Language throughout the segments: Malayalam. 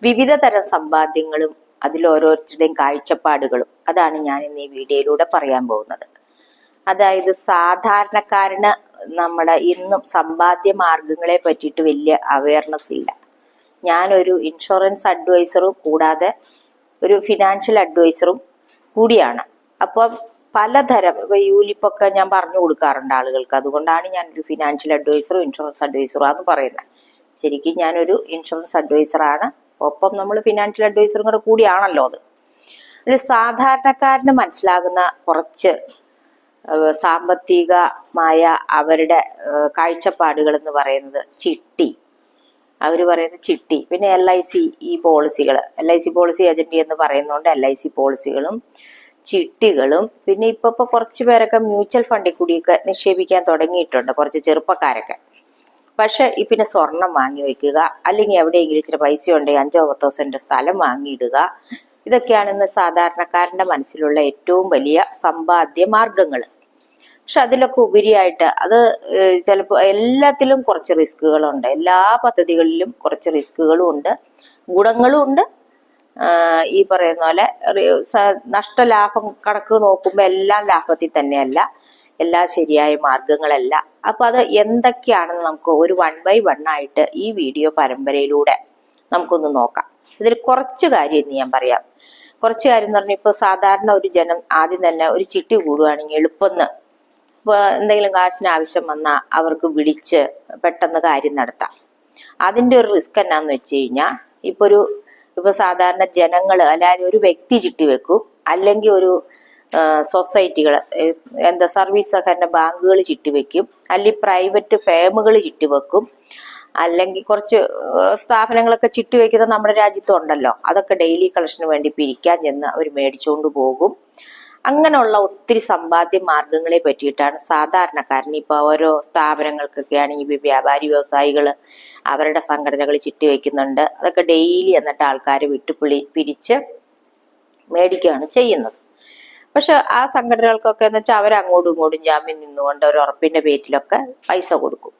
വിവിധ തരം സമ്പാദ്യങ്ങളും അതിലോരോരുത്തരുടെയും കാഴ്ചപ്പാടുകളും അതാണ് ഞാൻ ഇന്ന് ഈ വീഡിയോയിലൂടെ പറയാൻ പോകുന്നത്. അതായത് സാധാരണക്കാരന് നമ്മുടെ ഇന്നും സമ്പാദ്യ മാർഗങ്ങളെ പറ്റിയിട്ട് വലിയ അവയർനെസ് ഇല്ല. ഞാനൊരു ഇൻഷുറൻസ് അഡ്വൈസറും കൂടാതെ ഒരു ഫിനാൻഷ്യൽ അഡ്വൈസറും കൂടിയാണ്. അപ്പം പലതരം യൂലിപ്പൊക്കെ ഞാൻ പറഞ്ഞു കൊടുക്കാറുണ്ട് ആളുകൾക്ക്. അതുകൊണ്ടാണ് ഞാനൊരു ഫിനാൻഷ്യൽ അഡ്വൈസറും ഇൻഷുറൻസ് അഡ്വൈസറും ആണെന്ന് പറയുന്നത്. ശരിക്കും ഞാനൊരു ഇൻഷുറൻസ് അഡ്വൈസറാണ്, ഒപ്പം നമ്മൾ ഫിനാൻഷ്യൽ അഡ്വൈസറും കൂടെ കൂടിയാണല്ലോ അത്. അതിൽ സാധാരണക്കാരന് മനസ്സിലാകുന്ന കുറച്ച് സാമ്പത്തികമായ അവരുടെ കാഴ്ചപ്പാടുകൾ എന്ന് പറയുന്നത് ചിട്ടി, അവർ പറയുന്നത് ചിട്ടി, പിന്നെ LIC പോളിസികൾ, LIC പോളിസി ഏജന്റ് എന്ന് പറയുന്നതുകൊണ്ട് LIC പോളിസികളും ചിട്ടികളും, പിന്നെ ഇപ്പൊ കുറച്ച് പേരൊക്കെ മ്യൂച്വൽ ഫണ്ടിൽ കൂടിയൊക്കെ നിക്ഷേപിക്കാൻ തുടങ്ങിയിട്ടുണ്ട്, കുറച്ച് ചെറുപ്പക്കാരൊക്കെ. പക്ഷെ പിന്നെ സ്വർണം വാങ്ങി വെക്കുക, അല്ലെങ്കിൽ എവിടെയെങ്കിലും ഇച്ചിരി പൈസ ഉണ്ടെങ്കിൽ 5-10 സെന്റ് സ്ഥലം വാങ്ങിയിടുക, ഇതൊക്കെയാണ് ഇന്ന് സാധാരണക്കാരന്റെ മനസ്സിലുള്ള ഏറ്റവും വലിയ സമ്പാദ്യ മാർഗങ്ങൾ. പക്ഷെ അതിലൊക്കെ ഉപരിയായിട്ട് അത് ചിലപ്പോൾ എല്ലാത്തിലും കുറച്ച് റിസ്കുകളുണ്ട്. എല്ലാ പദ്ധതികളിലും കുറച്ച് റിസ്കുകളും ഉണ്ട്, ഗുണങ്ങളും ഉണ്ട്. ഈ പറയുന്ന പോലെ നഷ്ടലാഭം കണക്ക് നോക്കുമ്പോൾ എല്ലാം ലാഭത്തിൽ തന്നെയല്ല, എല്ലാം ശരിയായ മാർഗങ്ങളല്ല. അപ്പൊ അത് എന്തൊക്കെയാണെന്ന് നമുക്ക് ഒരു 1 by 1 ആയിട്ട് ഈ വീഡിയോ പരമ്പരയിലൂടെ നമുക്കൊന്ന് നോക്കാം. ഇതിൽ കുറച്ച് കാര്യം ഇന്ന് ഞാൻ പറയാം. കുറച്ച് കാര്യം എന്ന് പറഞ്ഞാൽ, ഇപ്പൊ സാധാരണ ഒരു ജനം ആദ്യം തന്നെ ഒരു ചിട്ടി കൂടുകയാണെങ്കിൽ എളുപ്പമെന്ന്, ഇപ്പൊ എന്തെങ്കിലും കാശിന് ആവശ്യം വന്നാൽ അവർക്ക് വിളിച്ച് പെട്ടെന്ന് കാര്യം നടത്താം. അതിന്റെ ഒരു റിസ്ക് എന്നാന്ന് വെച്ച് കഴിഞ്ഞാൽ, ഇപ്പൊ സാധാരണ ജനങ്ങള്, അല്ലാതെ ഒരു വ്യക്തി ചിട്ടി വെക്കും, അല്ലെങ്കിൽ ഒരു സൊസൈറ്റികൾ, സർവീസ് സഹകരണ ബാങ്കുകൾ ചിട്ടിവെക്കും, അല്ലെങ്കിൽ പ്രൈവറ്റ് ഫേമുകൾ ചിട്ടിവെക്കും, അല്ലെങ്കിൽ കുറച്ച് സ്ഥാപനങ്ങളൊക്കെ ചിട്ടിവെക്കുന്നത് നമ്മുടെ രാജ്യത്തുണ്ടല്ലോ. അതൊക്കെ ഡെയിലി കളക്ഷന് വേണ്ടി പിരിക്കാൻ ചെന്ന് അവർ മേടിച്ചുകൊണ്ട് പോകും. അങ്ങനെയുള്ള ഒത്തിരി സമ്പാദ്യ മാർഗങ്ങളെ പറ്റിയിട്ടാണ് സാധാരണക്കാരൻ, ഇപ്പൊ ഓരോ സ്ഥാപനങ്ങൾക്കൊക്കെ ആണെങ്കിൽ വ്യാപാരി വ്യവസായികൾ അവരുടെ സംഘടനകൾ ചിട്ടിവെക്കുന്നുണ്ട്. അതൊക്കെ ഡെയിലി എന്നിട്ട് ആൾക്കാർ പിരിച്ച് മേടിക്കുകയാണ് ചെയ്യുന്നത്. പക്ഷെ ആ സംഘടനകൾക്കൊക്കെ എന്ന് വെച്ചാൽ അവരങ്ങോട്ടും ഇങ്ങോട്ടും ജാമ്യം നിന്നുകൊണ്ട് ഒരു ഉറപ്പിന്റെ പേരിലൊക്കെ പൈസ കൊടുക്കും.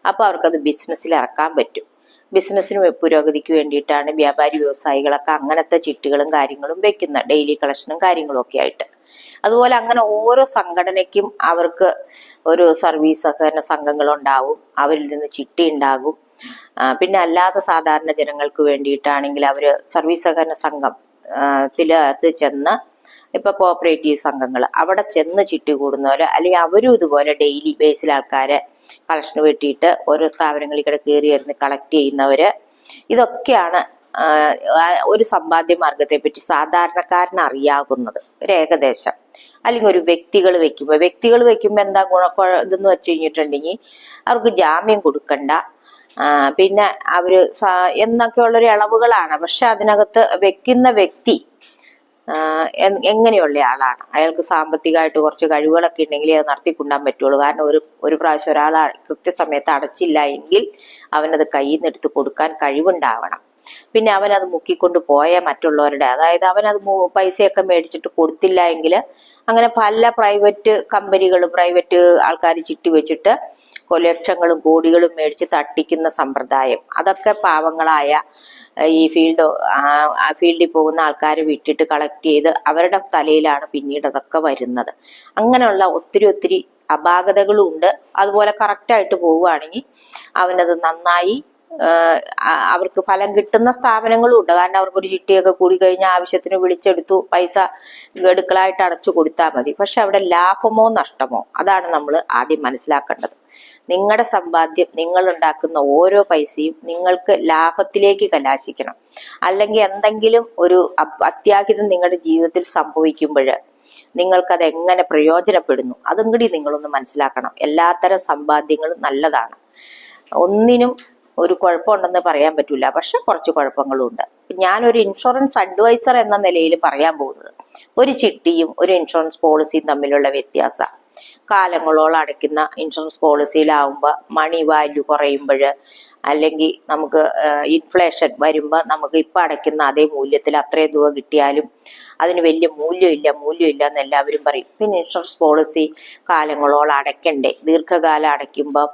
അപ്പൊ അവർക്കത് ബിസിനസ്സിൽ ഇറക്കാൻ പറ്റും. ബിസിനസ്സിന് പുരോഗതിക്ക് വേണ്ടിയിട്ടാണ് വ്യാപാരി വ്യവസായികളൊക്കെ അങ്ങനത്തെ ചിട്ടികളും കാര്യങ്ങളും വെക്കുന്നത്, ഡെയിലി കളക്ഷനും കാര്യങ്ങളും ഒക്കെ ആയിട്ട്. അതുപോലെ അങ്ങനെ ഓരോ സംഘടനയ്ക്കും അവർക്ക് ഒരു സർവീസ് സഹകരണ സംഘങ്ങളുണ്ടാവും, അവരിൽ നിന്ന് ചിട്ടി ഉണ്ടാകും. പിന്നെ അല്ലാതെ സാധാരണ ജനങ്ങൾക്ക് വേണ്ടിയിട്ടാണെങ്കിൽ അവര് സർവീസ് സഹകരണ സംഘത്തില് ചെന്ന്, ഇപ്പൊ കോഓപ്പറേറ്റീവ് സംഘങ്ങൾ, അവിടെ ചെന്ന് ചിട്ടി കൂടുന്നവര്, അല്ലെങ്കിൽ അവരും ഇതുപോലെ ഡെയിലി ബേസിൽ ആൾക്കാരെ കളക്ഷന് വെട്ടിയിട്ട് ഓരോ സ്ഥാപനങ്ങളിൽ കൂടെ കയറി വരുന്ന കളക്ട് ചെയ്യുന്നവര്, ഇതൊക്കെയാണ് ഒരു സമ്പാദ്യ മാർഗത്തെ പറ്റി സാധാരണക്കാരന് അറിയാവുന്നത് ഒരു ഏകദേശം. അല്ലെങ്കിൽ ഒരു വ്യക്തികൾ വെക്കുമ്പോ എന്താ ഇതെന്ന് വെച്ച് കഴിഞ്ഞിട്ടുണ്ടെങ്കിൽ, അവർക്ക് ജാമ്യം കൊടുക്കണ്ട, പിന്നെ അവര് എന്നൊക്കെയുള്ളൊരു ഇളവുകളാണ്. പക്ഷെ അതിനകത്ത് വെക്കുന്ന വ്യക്തി എങ്ങനെയുള്ള ആളാണ്, അയാൾക്ക് സാമ്പത്തികമായിട്ട് കുറച്ച് കഴിവുകളൊക്കെ ഉണ്ടെങ്കിൽ അത് നടത്തിക്കൊണ്ടാൻ പറ്റുള്ളൂ. കാരണം ഒരു പ്രാവശ്യം ഒരാൾ കൃത്യസമയത്ത് അടച്ചില്ല എങ്കിൽ അവനത് കയ്യിൽ നിന്ന് എടുത്ത് കൊടുക്കാൻ കഴിവുണ്ടാവണം. പിന്നെ അവനത് മുക്കിക്കൊണ്ട് പോയ മറ്റുള്ളവരുടെ, അതായത് അവനത് പൈസയൊക്കെ മേടിച്ചിട്ട് കൊടുത്തില്ല എങ്കിൽ, അങ്ങനെ പല പ്രൈവറ്റ് കമ്പനികളും പ്രൈവറ്റ് ആൾക്കാർ ചിട്ടി വെച്ചിട്ട് ലക്ഷങ്ങളും കോടികളും മേടിച്ച് തട്ടിക്കുന്ന സമ്പ്രദായം, അതൊക്കെ പാവങ്ങളായ ഈ ഫീൽഡിൽ പോകുന്ന ആൾക്കാരെ വിട്ടിട്ട് കളക്ട് ചെയ്ത് അവരുടെ തലയിലാണ് പിന്നീട് അതൊക്കെ വരുന്നത്. അങ്ങനെയുള്ള ഒത്തിരി അപാകതകളും ഉണ്ട്. അതുപോലെ കറക്റ്റായിട്ട് പോവുകയാണെങ്കിൽ അവനത് നന്നായി അവർക്ക് ഫലം കിട്ടുന്ന സ്ഥാപനങ്ങളും ഉണ്ട്. കാരണം അവർക്കൊരു ചിട്ടിയൊക്കെ കൂടി കഴിഞ്ഞാൽ ആവശ്യത്തിന് വിളിച്ചെടുത്തു പൈസ ഗഡുക്കളായിട്ട് അടച്ചു കൊടുത്താൽ മതി. പക്ഷെ അവിടെ ലാഭമോ നഷ്ടമോ, അതാണ് നമ്മൾ ആദ്യം മനസ്സിലാക്കേണ്ടത്. നിങ്ങളുടെ സമ്പാദ്യം, നിങ്ങൾ ഉണ്ടാക്കുന്ന ഓരോ പൈസയും നിങ്ങൾക്ക് ലാഭത്തിലേക്ക് കലാശിക്കണം. അല്ലെങ്കിൽ എന്തെങ്കിലും ഒരു അത്യാഹിതം നിങ്ങളുടെ ജീവിതത്തിൽ സംഭവിക്കുമ്പോൾ നിങ്ങൾക്കത് എങ്ങനെ പ്രയോജനപ്പെടുന്നു, അതും കൂടി നിങ്ങളൊന്ന് മനസ്സിലാക്കണം. എല്ലാത്തരം സമ്പാദ്യങ്ങളും നല്ലതാണ്, ഒന്നിനും ഒരു കുഴപ്പമുണ്ടെന്ന് പറയാൻ പറ്റില്ല. പക്ഷെ കുറച്ച് കുഴപ്പങ്ങളും ഉണ്ട്. ഞാനൊരു ഇൻഷുറൻസ് അഡ്വൈസർ എന്ന നിലയിൽ പറയാൻ പോകുന്നത്, ഒരു ചിട്ടിയും ഒരു ഇൻഷുറൻസ് പോളിസിയും തമ്മിലുള്ള വ്യത്യാസം. കാലങ്ങളോളം അടയ്ക്കുന്ന ഇൻഷുറൻസ് പോളിസിയിലാവുമ്പോൾ മണി വാല്യൂ കുറയുമ്പോൾ, അല്ലെങ്കിൽ നമുക്ക് ഇൻഫ്ലേഷൻ വരുമ്പോൾ നമുക്ക് ഇപ്പം അടയ്ക്കുന്ന അതേ മൂല്യത്തിൽ അത്രയും തുക കിട്ടിയാലും അതിന് വലിയ മൂല്യമില്ല എന്ന് എല്ലാവരും പറയും. പിന്നെ ഇൻഷുറൻസ് പോളിസി കാലങ്ങളോളം അടയ്ക്കണ്ടേ, ദീർഘകാലം അടയ്ക്കുമ്പോൾ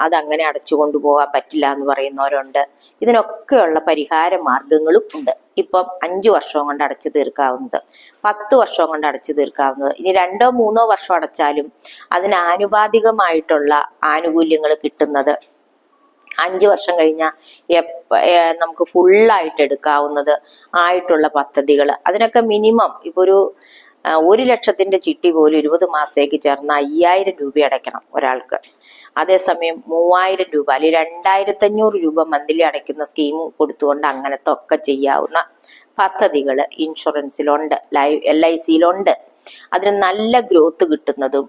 അതങ്ങനെ അടച്ചു കൊണ്ടുപോകാൻ പറ്റില്ല എന്ന് പറയുന്നവരുണ്ട്. ഇതിനൊക്കെയുള്ള പരിഹാര മാർഗങ്ങളും ഉണ്ട്. ഇപ്പം 5 വർഷം കൊണ്ട് അടച്ചു തീർക്കാവുന്നത്, 10 വർഷം കൊണ്ട് അടച്ചു തീർക്കാവുന്നത്. ഇനി 2 3 വർഷം അടച്ചാലും അതിന് ആനുപാതികമായിട്ടുള്ള ആനുകൂല്യങ്ങൾ കിട്ടുന്നത് 5 വർഷം കഴിഞ്ഞാൽ നമുക്ക് ഫുള്ളായിട്ട് എടുക്കാവുന്നത് ആയിട്ടുള്ള പദ്ധതികൾ. അതിനൊക്കെ മിനിമം ഇപ്പൊ ഒരു 1 ലക്ഷത്തിന്റെ ചിട്ടി പോലും 20 മാസത്തേക്ക് ചേർന്ന 5000 രൂപ അടയ്ക്കണം ഒരാൾക്ക്. അതേസമയം 3000 രൂപ അല്ലെങ്കിൽ 2500 രൂപ മന്ത്ലി അടയ്ക്കുന്ന സ്കീം കൊടുത്തുകൊണ്ട് അങ്ങനത്തെ ഒക്കെ ചെയ്യാവുന്ന പദ്ധതികൾ ഇൻഷുറൻസിലുണ്ട്, LICയിലുണ്ട്. അതിന് നല്ല ഗ്രോത്ത് കിട്ടുന്നതും,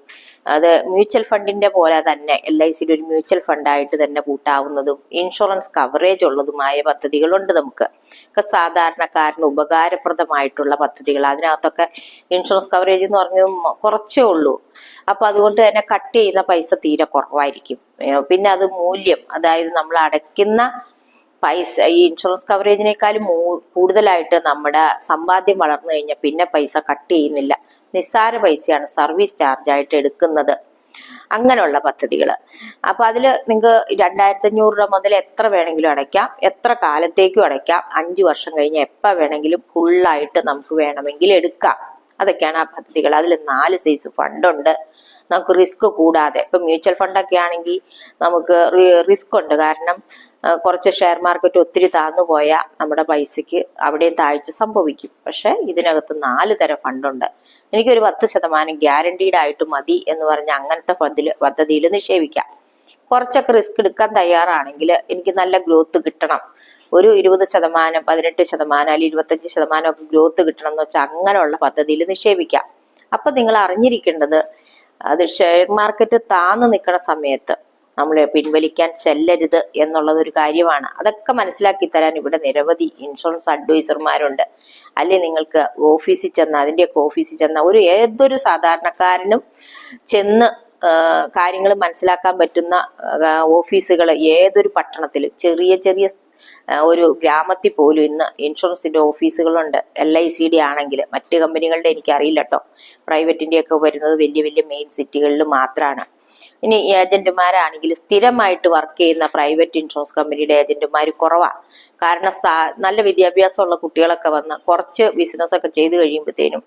അത് മ്യൂച്വൽ ഫണ്ടിന്റെ പോലെ തന്നെ LICയുടെ ഒരു മ്യൂച്വൽ ഫണ്ടായിട്ട് തന്നെ കൂട്ടാവുന്നതും ഇൻഷുറൻസ് കവറേജ് ഉള്ളതുമായ പദ്ധതികളുണ്ട്. നമുക്ക് സാധാരണക്കാരന് ഉപകാരപ്രദമായിട്ടുള്ള പദ്ധതികൾ. അതിനകത്തൊക്കെ ഇൻഷുറൻസ് കവറേജ് എന്ന് പറഞ്ഞത് കുറച്ചേ ഉള്ളൂ. അപ്പൊ അതുകൊണ്ട് തന്നെ കട്ട് ചെയ്യുന്ന പൈസ തീരെ കുറവായിരിക്കും. പിന്നെ അത് മൂല്യം, അതായത് നമ്മൾ അടയ്ക്കുന്ന പൈസ ഈ ഇൻഷുറൻസ് കവറേജിനേക്കാളും കൂടുതലായിട്ട് നമ്മുടെ സമ്പാദ്യം വളർന്നു കഴിഞ്ഞാൽ പിന്നെ പൈസ കട്ട് ചെയ്യുന്നില്ല. നിസ്സാര പൈസയാണ് സർവീസ് ചാർജ് ആയിട്ട് എടുക്കുന്നത്. അങ്ങനെയുള്ള പദ്ധതികൾ. അപ്പൊ അതില് നിങ്ങൾക്ക് 2500 രൂപ മുതൽ എത്ര വേണമെങ്കിലും അടയ്ക്കാം, എത്ര കാലത്തേക്കും അടയ്ക്കാം. 5 വർഷം കഴിഞ്ഞ് എപ്പോ വേണമെങ്കിലും ഫുള്ളായിട്ട് നമുക്ക് വേണമെങ്കിൽ എടുക്കാം. അതൊക്കെയാണ് ആ പദ്ധതികൾ. അതിൽ 4 സൈസ് ഫണ്ടുണ്ട്. നമുക്ക് റിസ്ക് കൂടാതെ, ഇപ്പൊ മ്യൂച്വൽ ഫണ്ടൊക്കെ ആണെങ്കിൽ നമുക്ക് റിസ്ക് ഉണ്ട്. കാരണം കുറച്ച് ഷെയർ മാർക്കറ്റ് ഒത്തിരി താന്നു പോയാൽ നമ്മുടെ പൈസക്ക് അവിടെയും താഴ്ച സംഭവിക്കും. പക്ഷെ ഇതിനകത്ത് 4 തരം ഫണ്ടുണ്ട്. എനിക്കൊരു 10% ഗ്യാരണ്ടീഡ് ആയിട്ട് മതി എന്ന് പറഞ്ഞ അങ്ങനത്തെ പദ്ധതിയിൽ നിക്ഷേപിക്കാം. കുറച്ചൊക്കെ റിസ്ക് എടുക്കാൻ തയ്യാറാണെങ്കിൽ എനിക്ക് നല്ല ഗ്രോത്ത് കിട്ടണം, ഒരു 20%, 18% അല്ലെങ്കിൽ 25% ഒക്കെ ഗ്രോത്ത് കിട്ടണം എന്ന് വെച്ചാൽ അങ്ങനെയുള്ള പദ്ധതിയിൽ നിക്ഷേപിക്കാം. അപ്പൊ നിങ്ങൾ അറിഞ്ഞിരിക്കേണ്ടത്, അത് ഷെയർ മാർക്കറ്റ് താന്ന് നിൽക്കുന്ന സമയത്ത് നമ്മൾ പിൻവലിക്കാൻ ചെല്ലരുത് എന്നുള്ളത് ഒരു കാര്യമാണ്. അതൊക്കെ മനസ്സിലാക്കി തരാൻ ഇവിടെ നിരവധി ഇൻഷുറൻസ് അഡ്വൈസർമാരുണ്ട്. അല്ലെ നിങ്ങൾക്ക് ഓഫീസിൽ ചെന്ന, അതിന്റെയൊക്കെ ഓഫീസിൽ ചെന്ന ഏതൊരു സാധാരണക്കാരനും ചെന്ന് കാര്യങ്ങൾ മനസ്സിലാക്കാൻ പറ്റുന്ന ഓഫീസുകൾ ഏതൊരു പട്ടണത്തിലും, ചെറിയ ചെറിയ ഒരു ഗ്രാമത്തിൽ പോലും ഇന്ന് ഇൻഷുറൻസിന്റെ ഓഫീസുകളുണ്ട്. LICയുടെ ആണെങ്കിൽ, മറ്റ് കമ്പനികളുടെ എനിക്കറിയില്ല കേട്ടോ. പ്രൈവറ്റിന്റെ ഒക്കെ വരുന്നത് വലിയ വലിയ മെയിൻ സിറ്റികളിൽ മാത്രമാണ്. ഇനി ഏജന്റുമാരാണെങ്കിൽ സ്ഥിരമായിട്ട് വർക്ക് ചെയ്യുന്ന പ്രൈവറ്റ് ഇൻഷുറൻസ് കമ്പനിയുടെ ഏജന്റുമാർ കുറവാണ്. കാരണം നല്ല വിദ്യാഭ്യാസമുള്ള കുട്ടികളൊക്കെ വന്ന് കുറച്ച് ബിസിനസ് ഒക്കെ ചെയ്ത് കഴിയുമ്പോഴത്തേനും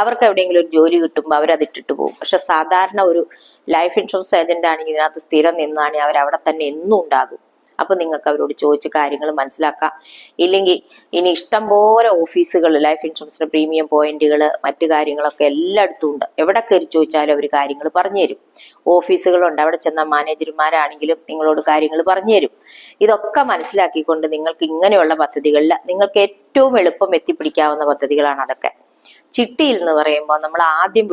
അവർക്ക് എവിടെയെങ്കിലും ഒരു ജോലി കിട്ടുമ്പോൾ അവരതിട്ടിട്ട് പോകും. പക്ഷെ സാധാരണ ഒരു ലൈഫ് ഇൻഷുറൻസ് ഏജന്റ് ആണെങ്കിൽ ഇതിനകത്ത് സ്ഥിരം നിന്നാണെങ്കിൽ അവരവിടെ തന്നെ എന്നും ഉണ്ടാകും. അപ്പൊ നിങ്ങൾക്ക് അവരോട് ചോദിച്ച് കാര്യങ്ങൾ മനസ്സിലാക്കാം. ഇല്ലെങ്കിൽ ഇനി ഇഷ്ടം പോലെ ഓഫീസുകൾ, ലൈഫ് ഇൻഷുറൻസിന്റെ പ്രീമിയം പോയിന്റുകൾ, മറ്റു കാര്യങ്ങളൊക്കെ എല്ലായിടത്തും ഉണ്ട്. എവിടെ കയറി ചോദിച്ചാലും അവർ കാര്യങ്ങൾ പറഞ്ഞു തരും. ഓഫീസുകളുണ്ട്, അവിടെ ചെന്ന മാനേജർമാരാണെങ്കിലും നിങ്ങളോട് കാര്യങ്ങൾ പറഞ്ഞു തരും. ഇതൊക്കെ മനസ്സിലാക്കിക്കൊണ്ട് നിങ്ങൾക്ക് ഇങ്ങനെയുള്ള പദ്ധതികളിൽ നിങ്ങൾക്ക് ഏറ്റവും എളുപ്പം എത്തിപ്പിടിക്കാവുന്ന പദ്ധതികളാണ് അതൊക്കെ. ചിട്ടിയിൽ എന്ന് പറയുമ്പോൾ നമ്മൾ ആദ്യം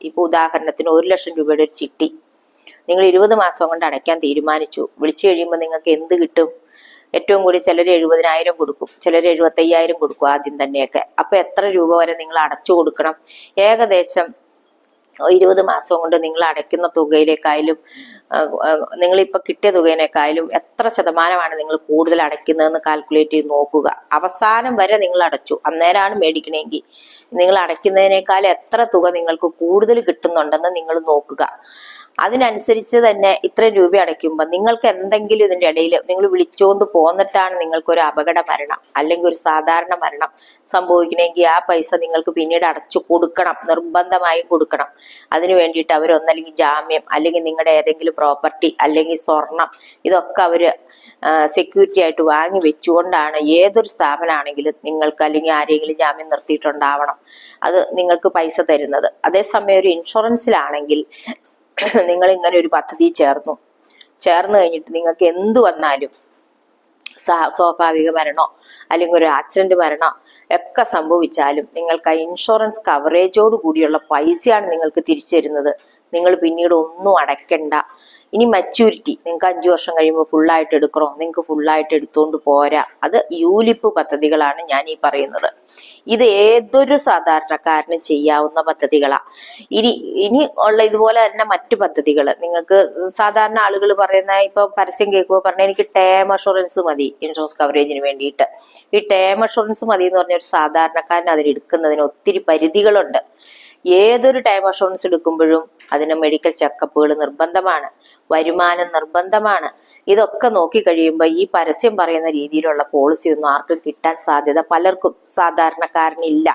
ഇപ്പൊ ഉദാഹരണത്തിന് 1 ലക്ഷം രൂപയുടെ ഒരു ചിട്ടി നിങ്ങൾ 20 മാസം കൊണ്ട് അടയ്ക്കാൻ തീരുമാനിച്ചു. വിളിച്ചു കഴിയുമ്പോൾ നിങ്ങൾക്ക് എന്ത് കിട്ടും? ഏറ്റവും കൂടി ചിലർ 70,000 കൊടുക്കും, ചിലർ 75,000 കൊടുക്കും ആദ്യം തന്നെയൊക്കെ. അപ്പൊ എത്ര രൂപ വരെ നിങ്ങൾ അടച്ചു കൊടുക്കണം? ഏകദേശം 20 മാസം കൊണ്ട് നിങ്ങൾ അടയ്ക്കുന്ന തുകയിലേക്കായാലും നിങ്ങളിപ്പൊ കിട്ടിയ തുകയിനേക്കായാലും എത്ര ശതമാനമാണ് നിങ്ങൾ കൂടുതൽ അടയ്ക്കുന്നതെന്ന് കാൽക്കുലേറ്റ് ചെയ്ത് നോക്കുക. അവസാനം വരെ നിങ്ങൾ അടച്ചു, അന്നേരമാണ് മേടിക്കണമെങ്കിൽ നിങ്ങൾ അടയ്ക്കുന്നതിനേക്കാൾ എത്ര തുക നിങ്ങൾക്ക് കൂടുതൽ കിട്ടുന്നുണ്ടെന്ന് നിങ്ങൾ നോക്കുക. അതിനനുസരിച്ച് തന്നെ ഇത്രയും രൂപ അടയ്ക്കുമ്പോൾ നിങ്ങൾക്ക് എന്തെങ്കിലും ഇതിന്റെ ഇടയിൽ നിങ്ങൾ വിളിച്ചുകൊണ്ട് പോന്നിട്ടാണ് നിങ്ങൾക്കൊരു അപകട മരണം അല്ലെങ്കിൽ ഒരു സാധാരണ മരണം സംഭവിക്കണമെങ്കിൽ ആ പൈസ നിങ്ങൾക്ക് പിന്നീട് അടച്ചു കൊടുക്കണം, നിർബന്ധമായും കൊടുക്കണം. അതിനു വേണ്ടിയിട്ട് അവർ ഒന്നല്ലെങ്കിൽ ജാമ്യം, അല്ലെങ്കിൽ നിങ്ങളുടെ ഏതെങ്കിലും പ്രോപ്പർട്ടി, അല്ലെങ്കിൽ സ്വർണം, ഇതൊക്കെ അവര് സെക്യൂരിറ്റി ആയിട്ട് വാങ്ങി വെച്ചുകൊണ്ടാണ് ഏതൊരു സ്ഥാപനമാണെങ്കിലും നിങ്ങൾക്ക്, അല്ലെങ്കിൽ ആരെങ്കിലും ജാമ്യം നിർത്തിയിട്ടുണ്ടാവണം, അത് നിങ്ങൾക്ക് പൈസ തരുന്നത്. അതേസമയം ഒരു ഇൻഷുറൻസിലാണെങ്കിൽ നിങ്ങൾ ഇങ്ങനെ ഒരു പദ്ധതി ചേർന്നു കഴിഞ്ഞിട്ട് നിങ്ങൾക്ക് എന്ത് വന്നാലും, സ്വാഭാവിക മരണോ അല്ലെങ്കിൽ ഒരു ആക്സിഡന്റ് മരണോ ഒക്കെ സംഭവിച്ചാലും നിങ്ങൾക്ക് ആ ഇൻഷുറൻസ് കവറേജോട് കൂടിയുള്ള പൈസയാണ് നിങ്ങൾക്ക് തിരിച്ചു തരുന്നത്. നിങ്ങൾ പിന്നീട് ഒന്നും അടയ്ക്കണ്ട. ഇനി മച്യൂരിറ്റി നിങ്ങൾക്ക് 5 വർഷം കഴിയുമ്പോൾ ഫുള്ളായിട്ട് എടുക്കണോ? നിങ്ങൾക്ക് ഫുള്ളായിട്ട് എടുത്തുകൊണ്ട് പോരാ. അത് യൂലിപ്പ് പദ്ധതികളാണ് ഞാൻ ഈ പറയുന്നത്. ഇത് ഏതൊരു സാധാരണക്കാരനും ചെയ്യാവുന്ന പദ്ധതികളാ. ഇനി ഉള്ള ഇതുപോലെ തന്നെ മറ്റു പദ്ധതികൾ നിങ്ങൾക്ക് സാധാരണ ആളുകൾ പറയുന്ന, ഇപ്പൊ പരസ്യം കേൾക്കുമ്പോൾ പറഞ്ഞ എനിക്ക് ടേം അഷുറൻസ് മതി ഇൻഷുറൻസ് കവറേജിന് വേണ്ടിയിട്ട്. ഈ ടേം അഷുറൻസ് മതി എന്ന് പറഞ്ഞ ഒരു സാധാരണക്കാരൻ അതിലെടുക്കുന്നതിന് ഒത്തിരി പരിധികളുണ്ട്. ഏതൊരു ടൈം അഷുറൻസ് എടുക്കുമ്പോഴും അതിന് മെഡിക്കൽ ചെക്കപ്പുകൾ നിർബന്ധമാണ്, വരുമാനം നിർബന്ധമാണ്. ഇതൊക്കെ നോക്കി കഴിയുമ്പോൾ ഈ പരസ്യം പറയുന്ന രീതിയിലുള്ള പോളിസി ഒന്നും ആർക്കും കിട്ടാൻ സാധ്യത പലർക്കും സാധാരണക്കാരനില്ല.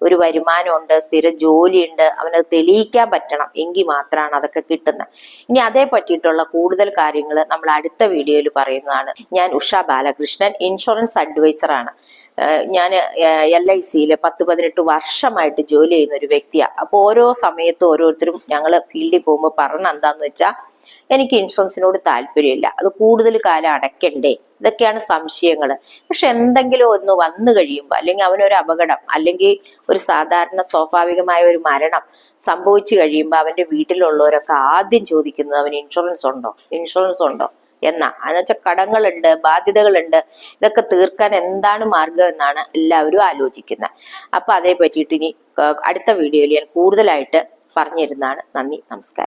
ഒരു വരുമാനമുണ്ട്, സ്ഥിര ജോലിയുണ്ട്, അവനത് തെളിയിക്കാൻ പറ്റണം, എങ്കിൽ മാത്രമാണ് അതൊക്കെ കിട്ടുന്നത്. ഇനി അതേ പറ്റിയിട്ടുള്ള കൂടുതൽ കാര്യങ്ങൾ നമ്മൾ അടുത്ത വീഡിയോയിൽ പറയുന്നതാണ്. ഞാൻ ഉഷ ബാലകൃഷ്ണൻ, ഇൻഷുറൻസ് അഡ്വൈസറാണ്. ഞാൻ LICയിൽ 10-18 വർഷമായിട്ട് ജോലി ചെയ്യുന്ന ഒരു വ്യക്തിയാണ്. അപ്പോൾ ഓരോ സമയത്തും ഓരോരുത്തരും ഞങ്ങൾ ഫീൽഡിൽ പോകുമ്പോൾ പറഞ്ഞ എന്താന്ന് വെച്ചാൽ, എനിക്ക് ഇൻഷുറൻസിനോട് താല്പര്യമില്ല, അത് കൂടുതൽ കാലം അടയ്ക്കണ്ടേ, ഇതൊക്കെയാണ് സംശയങ്ങൾ. പക്ഷെ എന്തെങ്കിലും ഒന്ന് വന്നു കഴിയുമ്പോൾ, അല്ലെങ്കിൽ അവനൊരു അപകടം, അല്ലെങ്കിൽ ഒരു സാധാരണ സ്വാഭാവികമായ ഒരു മരണം സംഭവിച്ചു കഴിയുമ്പോൾ അവന്റെ വീട്ടിലുള്ളവരൊക്കെ ആദ്യം ചോദിക്കുന്നത് അവന് ഇൻഷുറൻസ് ഉണ്ടോ എന്നുവെച്ചാൽ കടങ്ങളുണ്ട്, ബാധ്യതകളുണ്ട്, ഇതൊക്കെ തീർക്കാൻ എന്താണ് മാർഗം എന്നാണ് എല്ലാവരും ആലോചിക്കുന്നത്. അപ്പൊ അതേ പറ്റിയിട്ട് ഇനി അടുത്ത വീഡിയോയിൽ ഞാൻ കൂടുതലായിട്ട് പറഞ്ഞിരുന്നതാണ്. നന്ദി, നമസ്കാരം.